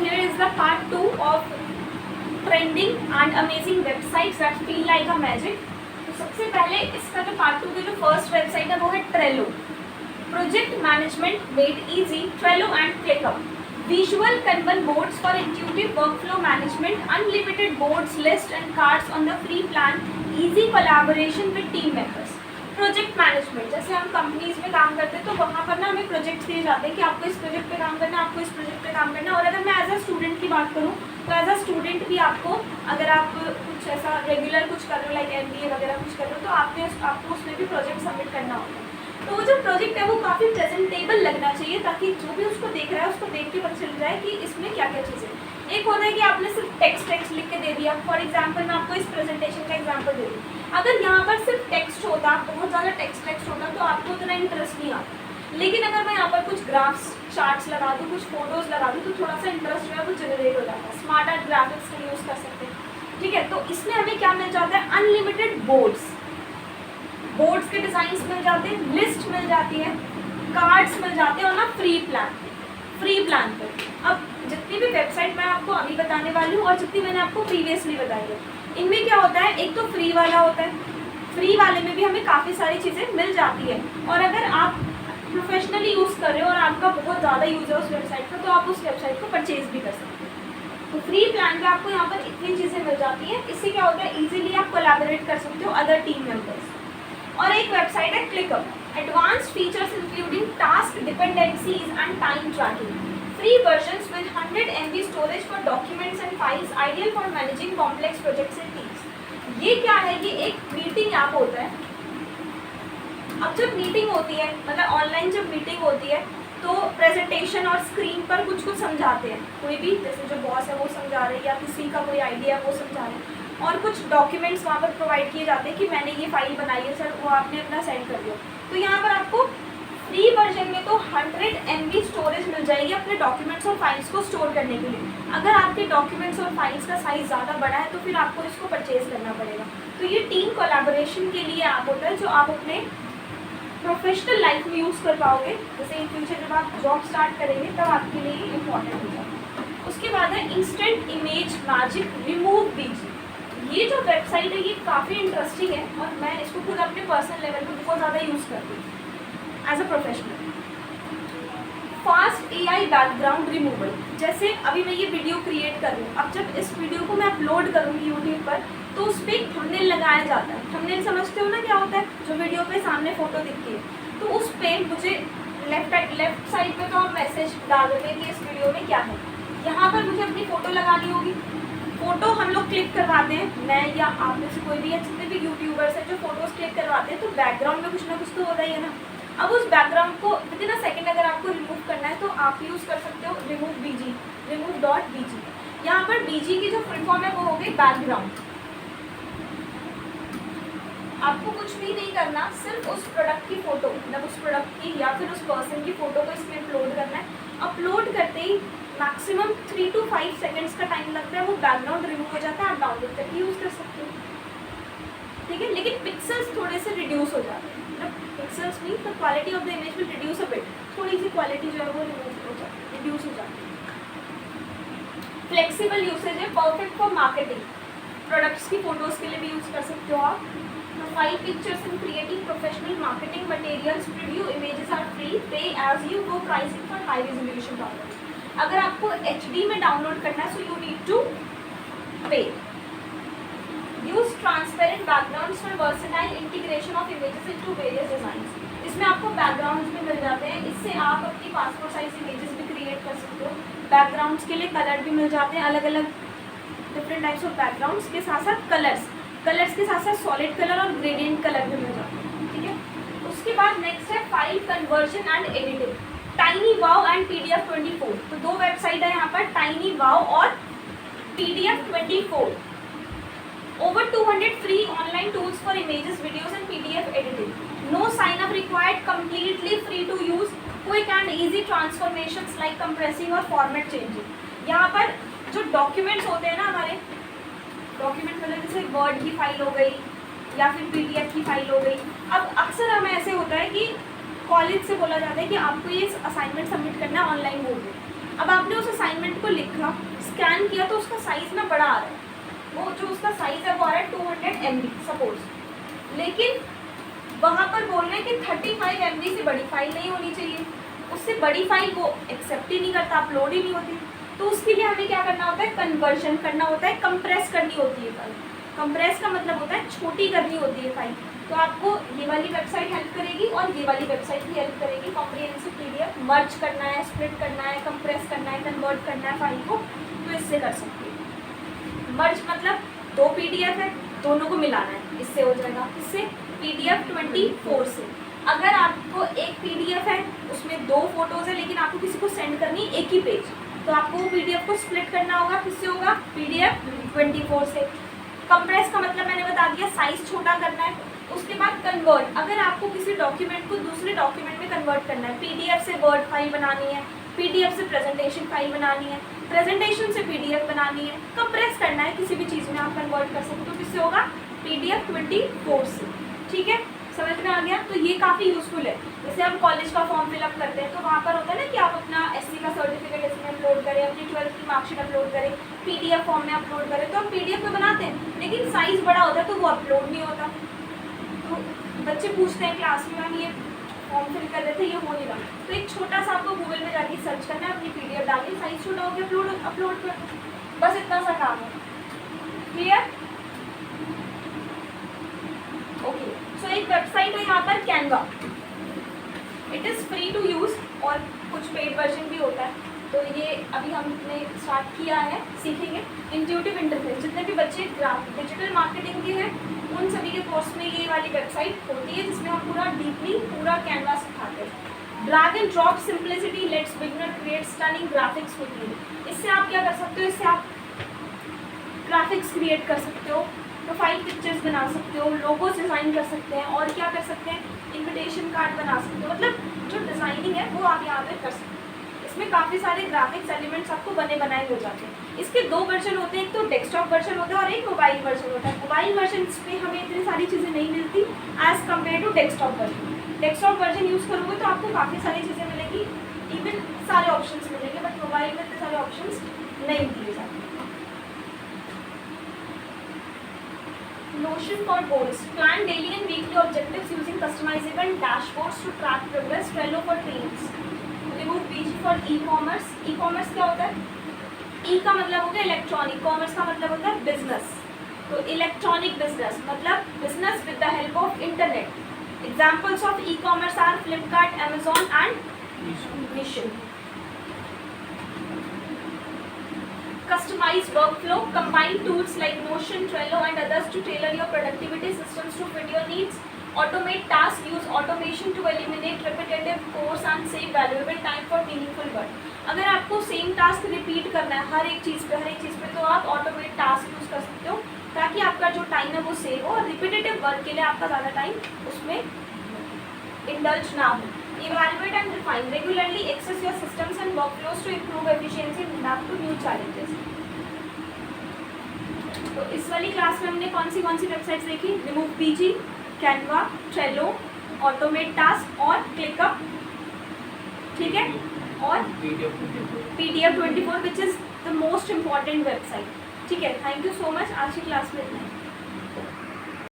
here is the part 2 of trending and amazing websites that feel like a magic. तो सबसे पहले इसका जो पार्ट 2 की जो फर्स्ट वेबसाइट है वो है Trello. Project management made easy, Trello and ClickUp. Visual Kanban boards for intuitive workflow management, unlimited boards, lists and cards on the free plan, easy collaboration with team members. Project management, जैसे हम companies में काम करते हैं तो वहाँ पर ना हमें प्रोजेक्ट्स दिए जाते हैं कि आपको इस प्रोजेक्ट पे काम करना है, आपको इस प्रोजेक्ट पे काम करना है. और अगर मैं एज अ स्टूडेंट की बात करूँ तो एज अ स्टूडेंट भी आपको, अगर आप कुछ ऐसा रेगुलर कुछ कर रहे हो लाइक MBA वगैरह कुछ कर रहे हो तो आपको उसमें भी प्रोजेक्ट सबमिट करना होगा. तो वो जो प्रोजेक्ट है वो काफ़ी प्रेजेंटेबल लगना चाहिए ताकि जो भी उसको देख रहा है उसको देख के पता चल जाए कि इसमें क्या क्या चीज़ें. एक होता है कि आपने सिर्फ टेक्स्ट लिख के दे दिया. फॉर एग्जांपल मैं आपको इस प्रेजेंटेशन का एग्जांपल दे दूँ. अगर यहाँ पर सिर्फ टेक्स्ट होता, बहुत ज़्यादा टेक्स्ट होता तो आपको उतना इंटरेस्ट नहीं आता. लेकिन अगर मैं यहाँ पर कुछ ग्राफ्स चार्ट्स लगा दूँ, कुछ फोटोज़ लगा दूँ तो थोड़ा सा इंटरेस्ट जो है वो जनरेट हो जाता है. स्मार्ट आर्ट ग्राफिक्स का यूज़ कर सकते हैं. ठीक है, तो इसमें हमें क्या मिल जाता है, अनलिमिटेड बोर्ड्स के डिज़ाइंस मिल जाते हैं, लिस्ट मिल जाती है, कार्ड्स मिल जाते हैं और ना फ्री प्लान पर. अब जितनी भी वेबसाइट मैं आपको अभी बताने वाली हूँ और जितनी मैंने आपको प्रीवियसली बताई है, इनमें क्या होता है, एक तो फ्री वाला होता है. फ्री वाले में भी हमें काफ़ी सारी चीज़ें मिल जाती है. और अगर आप प्रोफेशनली यूज़ कर रहे हो और आपका बहुत ज़्यादा यूज़ है उस वेबसाइट का तो आप उस वेबसाइट को परचेज भी कर सकते हो. तो फ्री प्लान पे आपको यहाँ पर इतनी चीज़ें मिल जाती हैं. इससे क्या होता है, ईजिली आप कोलैबोरेट कर सकते हो अदर टीम मेम्बर्स. और एक वेबसाइट है ClickUp. Advanced features including task dependencies and time tracking. Free versions with 100 MB storage for documents and files, ideal for managing complex projects and teams. ये क्या है, ये एक मीटिंग ऐप होता है. अब जब मीटिंग होती है, मतलब ऑनलाइन जब मीटिंग होती है तो प्रेजेंटेशन और स्क्रीन पर कुछ समझाते हैं. कोई भी, जैसे जो बॉस है वो समझा रहे हैं या किसी का कोई आइडिया है वो समझा रहे हैं. और कुछ डॉक्यूमेंट्स वहाँ पर प्रोवाइड किए जाते हैं कि मैंने ये फाइल बनाई है सर, वो आपने अपना सेंड कर दिया. तो यहाँ पर आपको फ्री वर्जन में तो 100 MB स्टोरेज मिल जाएगी अपने डॉक्यूमेंट्स और फाइल्स को स्टोर करने के लिए. अगर आपके डॉक्यूमेंट्स और फाइल्स का साइज़ ज़्यादा बड़ा है तो फिर आपको इसको परचेज करना पड़ेगा. तो ये टीम कोलैबोरेशन के लिए ऐप होता है जो आप अपने प्रोफेशनल लाइफ में यूज़ कर पाओगे. जैसे इन फ्यूचर जब आप जॉब स्टार्ट करेंगे तब आपके लिए ये इम्पॉर्टेंट हो जाएगा. उसके बाद है instant image magic remove BG. ये जो वेबसाइट है ये काफ़ी इंटरेस्टिंग है और मैं इसको खुद अपने पर्सनल लेवल पर बहुत ज़्यादा यूज़ करती हूँ as a professional. Fast AI background removal. जैसे अभी मैं ये वीडियो क्रिएट कर रही हूँ, अब जब इस वीडियो को मैं अपलोड करूँगी यूट्यूब पर तो उस पर एक थंबनेल लगाया जाता है. थंबनेल समझते हो ना क्या होता है, जो वीडियो पे सामने फ़ोटो दिखती है. तो उस पर मुझे लेफ्ट साइड पे तो हम मैसेज डाल देते हैं कि इस वीडियो में क्या है. यहाँ पर मुझे अपनी फ़ोटो लगानी होगी. फ़ोटो हम लोग क्लिक करवाते हैं, मैं या आप में से कोई भी या जितने भी यूट्यूबर्स हैं जो फोटोज़ क्लिक करवाते हैं तो बैकग्राउंड में कुछ ना कुछ तो होता ही है ना. अब उस बैकग्राउंड को विदिन अ सेकेंड अगर आपको रिमूव करना है तो आप यूज़ कर सकते हो remove.bg. यहाँ पर BG की जो फुल फॉर्म है वो हो गई बैकग्राउंड. आपको कुछ भी नहीं करना, सिर्फ उस प्रोडक्ट की फ़ोटो, मतलब उस प्रोडक्ट की या फिर उस पर्सन की फ़ोटो को इसमें अपलोड करना है. अपलोड करते ही मैक्सिमम 3 to 5 सेकेंड्स का टाइम लगता है, वो बैकग्राउंड रिमूव हो जाता है. आप डाउनलोड करके यूज़ कर सकते हो. ठीक है, लेकिन पिक्सल्स थोड़े से रिड्यूस हो जाते हैं. मतलब pixels mean the quality of the image will reduce a bit. थोड़ी सी क्वालिटी जो है वो रिड्यूस हो जाती है. फ्लेक्सिबल यूसेज है, परफेक्ट फॉर मार्केटिंग. प्रोडक्ट्स की फ़ोटोज़ के लिए भी यूज़ कर सकते हो आप. File pictures and creating professional marketing materials. Preview images are free. Pay as you go. Pricing for high resolution download. अगर आपको HD में डाउनलोड करना है so you need to pay. Use transparent backgrounds for versatile integration of images into various designs. इसमें आपको backgrounds भी मिल जाते हैं. इससे आप अपनी पासपोर्ट साइज इमेजेस भी क्रिएट कर सकते हो. बैकग्राउंड्स के लिए कलर भी मिल जाते हैं, अलग अलग डिफरेंट टाइप्स ऑफ बैकग्राउंड्स के साथ साथ कलर्स के साथ साथ सॉलिड कलर और ग्रेडियंट कलर भी मिल जाते हैं. ठीक है, उसके बाद नेक्स्ट है file conversion and editing. TinyWow and PDF24. तो दो वेबसाइट है यहाँ पर, TinyWow और PDF24. Over 200 free online tools for images, videos and PDF editing. No sign up required. Completely free to use. Quick and easy transformations like compressing और format changing. यहाँ पर जो डॉक्यूमेंट्स होते हैं ना हमारे, डॉक्यूमेंट मतलब जैसे वर्ड की फाइल हो गई या फिर PDF की फाइल हो गई. अब अक्सर हमें ऐसे होता है कि कॉलेज से बोला जाता है कि आपको ये असाइनमेंट सबमिट करना है ऑनलाइन मोड में। अब आपने उस असाइनमेंट को लिखा, स्कैन किया, तो उसका साइज़ ना बड़ा आ रहा है, वो जो उसका साइज़ है वो आ रहा है 200 MB सपोज, लेकिन वहाँ पर बोल रहे हैं कि 35 MB से बड़ी फाइल नहीं होनी चाहिए, उससे बड़ी फाइल वो एक्सेप्ट ही नहीं करता, अपलोड ही नहीं होती। तो उसके लिए हमें क्या करना होता है, कन्वर्जन करना होता है, कंप्रेस करनी होती है फाइल। कंप्रेस का मतलब होता है छोटी करनी होती है फाइल। तो आपको ये वाली वेबसाइट हेल्प करेगी और ये वाली वेबसाइट भी हेल्प करेगी। कॉम्प्रिहेंसिव PDF मर्ज करना है, स्प्लिट करना है, कंप्रेस करना है, कन्वर्ट करना है फाइल को, तो इससे कर सकते हैं। मर्ज मतलब 2 PDF है, दोनों को मिलाना है, इससे हो जाएगा। इससे PDF 24 से। अगर आपको एक PDF है उसमें 2 फोटोज़ है लेकिन आपको किसी को सेंड करनी एक ही पेज, तो आपको वो PDF को स्प्लिट करना होगा, किससे होगा, PDF 24 से। कंप्रेस का मतलब मैंने बता दिया, साइज़ छोटा करना है। उसके बाद कन्वर्ट, अगर आपको किसी डॉक्यूमेंट को दूसरे डॉक्यूमेंट में कन्वर्ट करना है, PDF से वर्ड फाइल बनानी है, PDF से प्रेजेंटेशन फाइल बनानी है, प्रेजेंटेशन से PDF बनानी है, कंप्रेस करना है, किसी भी चीज़ में आप कन्वर्ट कर सकते हो, तो किससे होगा, PDF 24 से। ठीक है, समझ में आ गया। तो ये काफ़ी यूज़फुल है। जैसे हम कॉलेज का फॉर्म फिलअप करते हैं तो वहाँ पर होता है ना कि आप अपना SC का सर्टिफिकेट इसमें अपलोड करें, अपनी 12th की मार्कशीट अपलोड करें, PDF फॉर्म में अपलोड करें, तो हम PDF में बनाते हैं लेकिन साइज़ बड़ा होता है तो वो अपलोड नहीं होता। तो बच्चे पूछते हैं क्लास में, मैम ये फॉर्म फिल कर रहे थे, ये हो नहीं रहा, तो एक छोटा सा आपको गूगल में जाके सर्च करना है, अपनी PDF डालिए, साइज़ छोटा हो गया, अपलोड कर, बस इतना सा काम है। क्लियर? ओके, सो एक वेबसाइट है यहाँ पर Canva, it is free to use और कुछ पेड वर्जन भी होता है। तो ये अभी हमने स्टार्ट किया है, सीखेंगे। इंट्यूटिव इंटरफेस, जितने भी बच्चे डिजिटल मार्केटिंग के हैं उन सभी के कोर्स में ये वाली वेबसाइट होती है जिसमें हम पूरा डीपली पूरा कैनवा सिखाते हैं। Drag and drop simplicity let's beginner create stunning graphics quickly. इससे आप क्या कर सकते हो, इससे आप ग्राफिक्स क्रिएट कर सकते हो, प्रोफाइल पिक्चर्स बना सकते हो, लोगोस डिज़ाइन कर सकते हैं, और क्या कर सकते हैं, इन्विटेशन कार्ड बना सकते हो। मतलब जो डिज़ाइनिंग है वो आप यहाँ पे कर सकते हो। इसमें काफ़ी सारे ग्राफिक्स एलिमेंट्स आपको बने बनाए हो जाते हैं। इसके 2 वर्जन होते हैं, एक तो डेस्कटॉप वर्जन होता है और एक मोबाइल वर्जन होता है। मोबाइल वर्जन पे हमें इतनी सारी चीज़ें नहीं मिलती as compare to desktop version. Desktop version use करोगे तो आपको काफ़ी सारी चीज़ें मिलेगी, इवन सारे ऑप्शंस मिलेंगे, बट मोबाइल में इतने सारे ऑप्शंस नहीं दिए जाते। Notion for goals. Plan daily and weekly objectives using customizable dashboards to track progress. Trello for teams. Remove BG for e-commerce. E-commerce क्या होता है? E का मतलब होता है इलेक्ट्रॉनिक, कॉमर्स का मतलब होता है बिजनेस। तो इलेक्ट्रॉनिक बिजनेस मतलब business with the help of internet. Examples of e-commerce are Flipkart, Amazon and Meesho. Customize workflow, combine tools like Notion, Trello and others to tailor your productivity systems to fit your needs. Automate tasks, use automation to eliminate repetitive chores and save valuable time for meaningful work. अगर आपको same task repeat करना है हर एक चीज़ पे तो आप automate task use कर सकते हो ताकि आपका जो टाइम है वो सेव हो और रिपीटेटिव वर्क के लिए आपका ज़्यादा टाइम उसमें इंडल्ज ना हो. Evaluate and refine. Regularly access your systems and workflows to improve efficiency and adapt to new challenges. तो इस वाली क्लास में हमने कौन सी वेबसाइट्स देखी? Remove PG, Canva, Trello, automate task और क्लिकअप. ठीक है, और PDF 24 which is the most important website. ठीक है, थैंक यू सो मच. आज की क्लास में इतना है.